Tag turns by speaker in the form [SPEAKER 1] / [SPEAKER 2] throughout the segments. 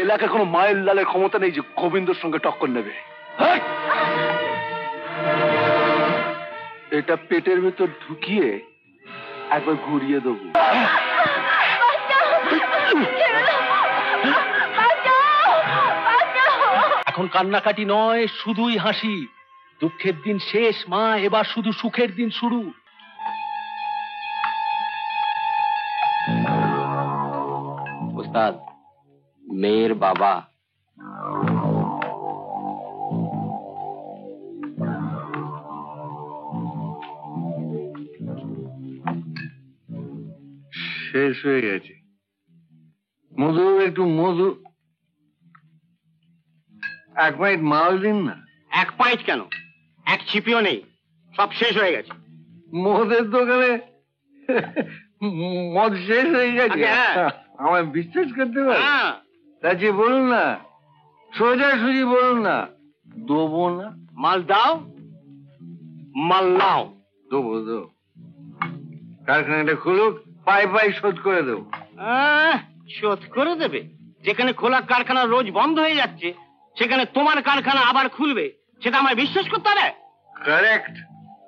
[SPEAKER 1] এলাকায় কোনো মায়ের লালের ক্ষমতা নেই যে গোবিন্দর সঙ্গে টক্কর নেবে। এটা পেটের ভেতর ঢুকিয়ে একবার ঘুরিয়ে দেবো। এখন কান্নাকাটি নয়, শুধুই হাসি। দুঃখের দিন শেষ মা, এবার শুধু সুখের দিন শুরু।
[SPEAKER 2] ওস্তাদ, মেয়ের বাবা।
[SPEAKER 3] শেষ হয়ে গেছে। মধু, একটু মধু, 1 পাইট মাল দিন না।
[SPEAKER 2] 1 পাইট কেন, 1 ছিপিও নেই, সব শেষ হয়ে গেছে।
[SPEAKER 3] মদের দোকানে মদ শেষ হয়ে গেছে? আমায় বিশ্বাস করতে পারে? তাকে বলুন না, সোজাসুজি বলুন না, দেবো না।
[SPEAKER 2] মাল দাও, মাল নাও।
[SPEAKER 3] দেবো। কারখানাটা খুলুক, পাই পাই শোধ করে দেবো।
[SPEAKER 2] শোধ করে দেবে? যেখানে খোলা কারখানা রোজ বন্ধ হয়ে যাচ্ছে, সেখানে তোমার কারখানা আবার খুলবে, সেটা আমায় বিশ্বাস করতে হবে?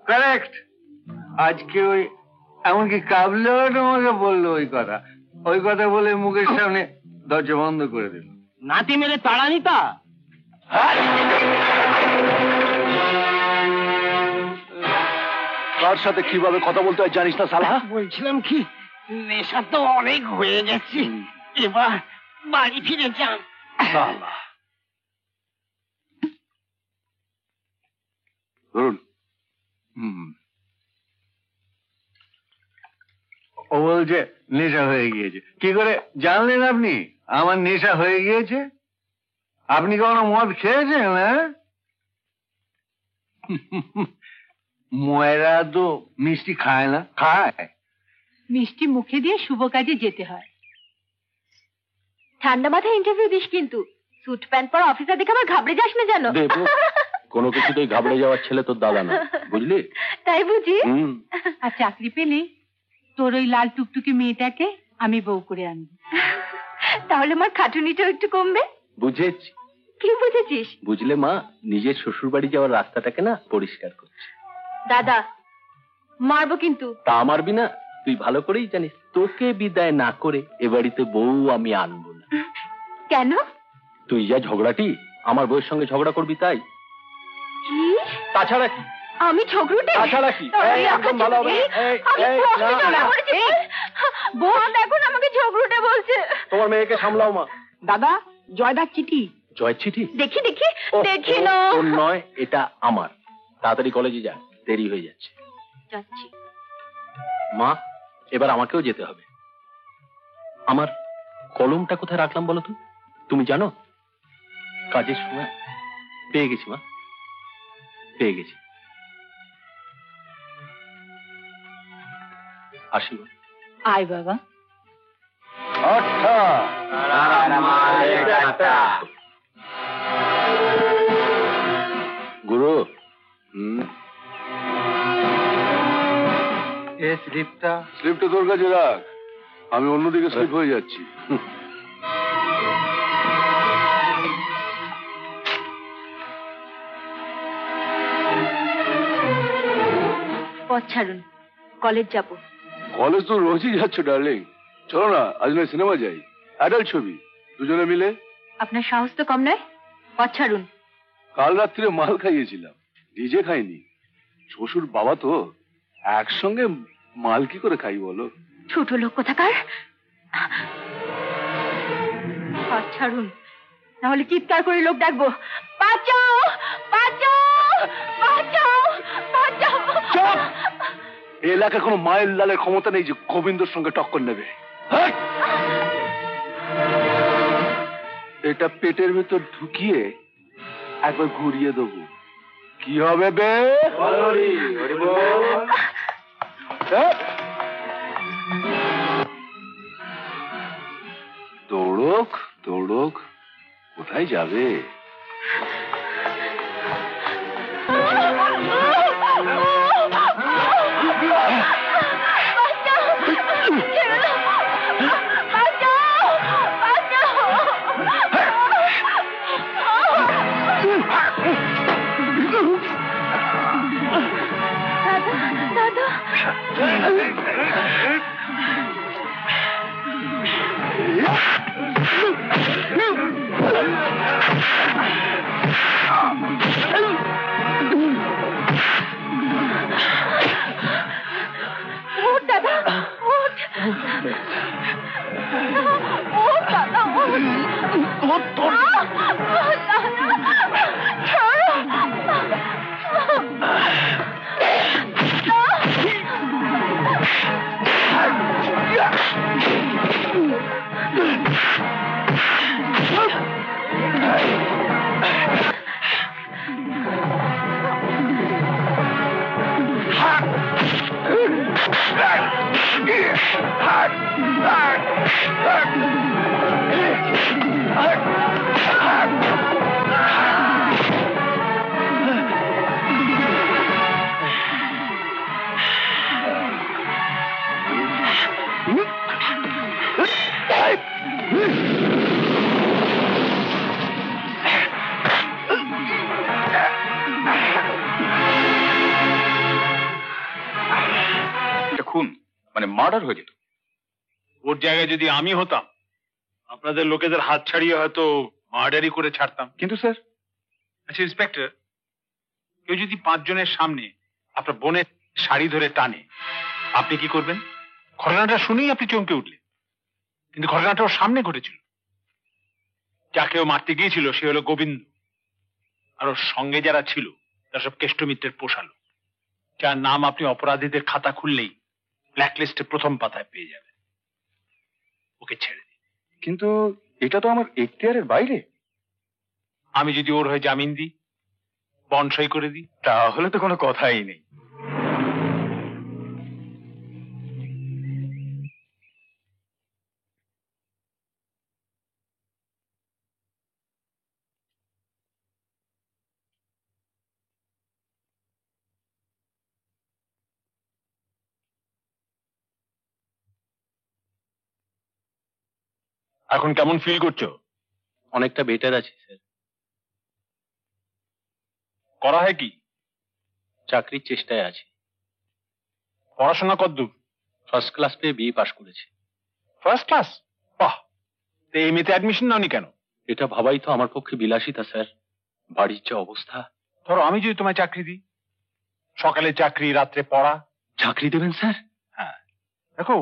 [SPEAKER 3] কারেক্ট। আজকে ওই এমনকি কাবলেও আমাকে বললো ওই কথা বলে মুখের সামনে দরজা বন্ধ করে দিল।
[SPEAKER 2] নাতি মেরে তাড়া নিতা।
[SPEAKER 1] কার সাথে কিভাবে কথা বলতে হয় জানিস না সালা?
[SPEAKER 2] বলছিলাম কি, নেশা তো অনেক হয়ে গেছে, এবার বাড়ি ফিরে যান।
[SPEAKER 1] ধরুন।
[SPEAKER 3] ও বলছে নেশা হয়ে গিয়েছে। কি করে জানলেন আপনি আমার নেশা হয়ে গিয়েছে? আপনি কখনো মদ খেয়েছেন? হ্যাঁ, ময়রা তো মিষ্টি খায় না। খায়
[SPEAKER 4] মিষ্টি মুখে দিয়ে শুভ কাজে যেতে হয়। ঠান্ডা মাথায় ইন্টারভিউ দিস, কিন্তু স্যুট প্যান্ট পরা অফিসার দেখে আমার ঘাবড়ে যাস না জানো?
[SPEAKER 1] কোনো কিছুতেই ঘাবড়ে যাওয়ার ছেলে তোর দাদা না, বুঝলি?
[SPEAKER 4] তাই বুঝি? আর চাকরি পেলে তোর ওই লাল টুকটুকি মেয়েটাকে আমি বউ করে আনবো। তাহলে আমার খাটুনিটাও একটু কমবে।
[SPEAKER 1] বুঝেছি।
[SPEAKER 4] কি বুঝেছিস?
[SPEAKER 1] বুঝলে মা, নিজের শ্বশুর বাড়ি যাওয়ার রাস্তাটাকে না পরিষ্কার করছে।
[SPEAKER 4] দাদা, মারবো কিন্তু।
[SPEAKER 1] তা মারবি না? তুই ভালো করেই জানিস তোকে বিদায় না করে এ বাড়িতে বউ আমি আনবো না।
[SPEAKER 4] কেন?
[SPEAKER 1] তুই যা ঝগড়াটি, আমার বউয়ের সঙ্গে ঝগড়া করবি তাই।
[SPEAKER 4] কি?
[SPEAKER 1] তাছাড়া কি?
[SPEAKER 4] আমি ঝগড়ুটে?
[SPEAKER 1] তাছাড়া কি? একদম ভালো হবে।
[SPEAKER 4] বউ এখন আমাকে ঝগড়ুটে বলছে।
[SPEAKER 1] তোমার মেয়েকে সামলাও মা।
[SPEAKER 4] দাদা, জয়দার চিঠি।
[SPEAKER 1] জয় চিঠি?
[SPEAKER 4] দেখি না।
[SPEAKER 1] তোর নয়, এটা আমার। তাড়াতাড়ি কলেজে যা, দেরি হয়ে যাচ্ছে।
[SPEAKER 4] যাচ্ছি।
[SPEAKER 1] মা, এবার আমাকেও যেতে হবে। আমার কলমটা কোথায় রাখলাম বলো তো? তুমি জানো? কাজের সময় পেয়ে গেছি মা, পেয়ে গেছি। আসি।
[SPEAKER 4] আয় বাবা।
[SPEAKER 1] গুরু,
[SPEAKER 3] স্লিপটা
[SPEAKER 1] তোর কাছে রাখ, আমি অন্যদিকে স্লিপ হয়ে যাচ্ছি।
[SPEAKER 4] পথ ছাড়ুন, কলেজ যাব।
[SPEAKER 1] কলেজ তো রোজই যাচ্ছ ডার্লিং, চলো না আজ নয় সিনেমা যাই, অ্যাডাল্ট ছবি, দুজনে মিলে।
[SPEAKER 4] আপনার সাহস তো কম নয়, পথ ছাড়ুন।
[SPEAKER 1] কাল রাত্রিরে মাল খাইয়েছিলাম, নিজে খাইনি। শ্বশুর বাবা তো, একসঙ্গে মাল কি করে খাই বলো?
[SPEAKER 4] ছোট লোক কোথাকার। পথ ছাড়ুন, নাহলে চিৎকার করে লোক ডাকবো। বাঁচাও, বাঁচাও, বাঁচাও, বাঁচাও।
[SPEAKER 1] চুপ! এলাকায় কোনো মায়ের লালের ক্ষমতা নেই যে গোবিন্দর সঙ্গে টক্কর নেবে। এটা পেটের ভেতর ঢুকিয়ে একবার ঘুরিয়ে দেবো। কি হবে বে? দৌড়ক দৌড়ক, কোথায় যাবে?
[SPEAKER 5] খুন মানে মার্ডার হয়ে যেত। ওর জায়গায় যদি আমি হতাম, আপনাদের লোকেদের হাত ছাড়িয়ে হয়তো মার্ডারই করে ছাড়তাম।
[SPEAKER 3] কিন্তু স্যার,
[SPEAKER 5] আচ্ছা ইন্সপেক্টর, কেউ যদি 5 জনের সামনে আপনার বোনের শাড়ি ধরে টানে, আপনি কি করবেন? ঘটনাটা শুনেই আপনি চমকে উঠলেন, কিন্তু ঘটনাটা ওর সামনে ঘটেছিল। যাকে ও মারতে গিয়েছিল সে হলো গোবিন্দ, আর ওর সঙ্গে যারা ছিল তারা সব কেষ্টমিত্রের পোষালো, যার নাম আপনি অপরাধীদের খাতা খুললেই ব্ল্যাকলিস্টে প্রথম পাতায় পেয়ে যাবেন। ওকে ছেড়ে দিন।
[SPEAKER 3] কিন্তু এটা তো আমার এখতিয়ারের বাইরে।
[SPEAKER 5] আমি যদি ওর হয়ে জামিন দিই, বন্ড সই করে দিই,
[SPEAKER 3] তাহলে তো কোনো কথাই নেই।
[SPEAKER 5] এখন কেমন ফিল করছো?
[SPEAKER 1] অনেকটা বেটার আছি স্যার।
[SPEAKER 5] করা হয় কি?
[SPEAKER 1] চাকরির চেষ্টায় আছি।
[SPEAKER 5] পড়াশোনা কতদূর?
[SPEAKER 1] ফার্স্ট ক্লাস পেয়ে বিএ পাশ করেছি।
[SPEAKER 5] First class? বাহ! তো এমএতে অ্যাডমিশন নাওনি কেন?
[SPEAKER 1] এটা ভাবাই তো আমার পক্ষে বিলাসিতা স্যার। বাড়ির যে অবস্থা।
[SPEAKER 5] ধরো আমি যদি তোমায় চাকরি দিই, সকালে চাকরি, রাত্রে পড়া।
[SPEAKER 1] চাকরি দেবেন স্যার?
[SPEAKER 5] হ্যাঁ। দেখো,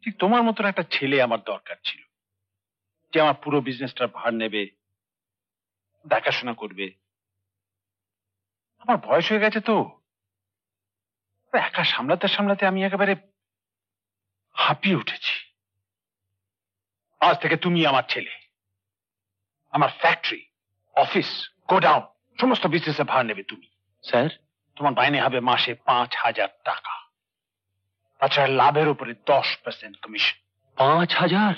[SPEAKER 5] ঠিক তোমার মতন একটা ছেলে আমার দরকার ছিল, যে আমার পুরো বিজনেসটার ভার নেবে, দেখাশোনা করবে। আমার বয়স হয়ে গেছে তো, একা সামলাতে সামলাতে আমি একেবারে হাঁপিয়ে উঠেছি। আজ থেকে তুমি আমার ছেলে। আমার ফ্যাক্টরি, অফিস, গোডাউন সমস্ত বিজনেসে ভার নেবে তুমি।
[SPEAKER 1] স্যার,
[SPEAKER 5] তোমার মাইনে হবে মাসে 5,000 টাকা। তাছাড়া লাভের উপরে 10% কমিশন।
[SPEAKER 1] 5,000?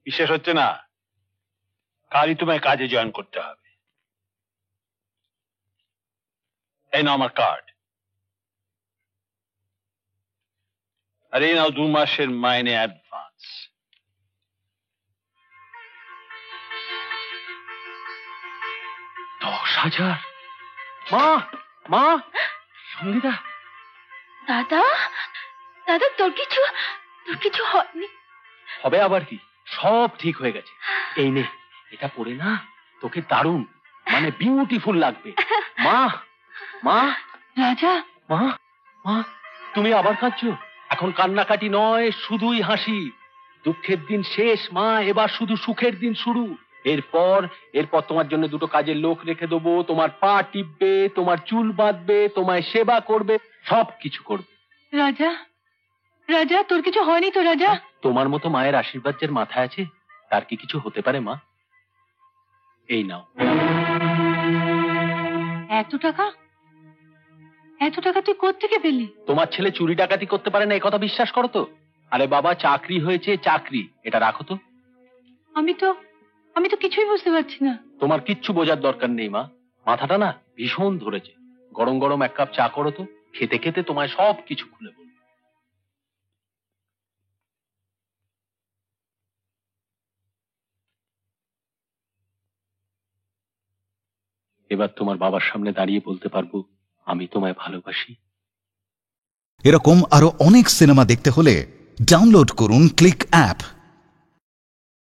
[SPEAKER 5] বিশেষ হচ্ছে না, কালই তোমায় কাজে জয়েন করতে হবে। এই নাও আমার কার্ড, আর এই নাও 2 মাসের মাইনে অ্যাডভান্স।
[SPEAKER 1] $10,000? মা, মা, সঙ্গীতা।
[SPEAKER 4] দাদা, দাদা, তোর কিছু হয়নি?
[SPEAKER 1] হবে আবার কি, সব ঠিক হয়ে গেছে। এই নে, এটা পরে না তোকে দারুণ মানে বিউটিফুল লাগবে। মা, মা।
[SPEAKER 4] রাজা।
[SPEAKER 1] মা, মা, তুমি আবার কাঁদছো? এখন কান্নাকাটি নয়, শুধুই হাসি। দুঃখের দিন শেষ মা, এবার শুধু সুখের দিন শুরু। এরপর তোমার জন্য 2টো কাজের লোক রেখে দেবো, তোমার পা টিপবে, তোমার চুল বাঁধবে, তোমায় সেবা করবে, সব কিছু করবে।
[SPEAKER 4] রাজা, রাজা, তোর কিছু হয়নি তো রাজা?
[SPEAKER 1] তোমার মতো মায়ের আশীর্বাদ যার মাথায় আছে, তার কি কিছু হতে পারে মা? এই নাও।
[SPEAKER 4] এত টাকা? এত টাকা তুই কোত্থেকে পেলি?
[SPEAKER 1] তোমার ছেলে চুরি ডাকাতি করতে পারে না, এই কথা বিশ্বাস করো তো? আরে বাবা, চাকরি হয়েছে, চাকরি, এটা রাখো তো।
[SPEAKER 4] আমি তো কিছুই বুঝতে পারছি না।
[SPEAKER 1] তোমার কিচ্ছু বোঝার দরকার নেই মা, মাথাটা না ভীষণ ধরেছে। গরম গরম 1 কাপ চা করো তো, খেতে খেতে তোমায় সব কিছু খুলে বলবো। এবার তোমার বাবার সামনে দাঁড়িয়ে বলতে পারবো, আমি তোমায় ভালোবাসি।
[SPEAKER 6] এরকম আরো অনেক সিনেমা দেখতে হলে ডাউনলোড করুন ক্লিক অ্যাপ।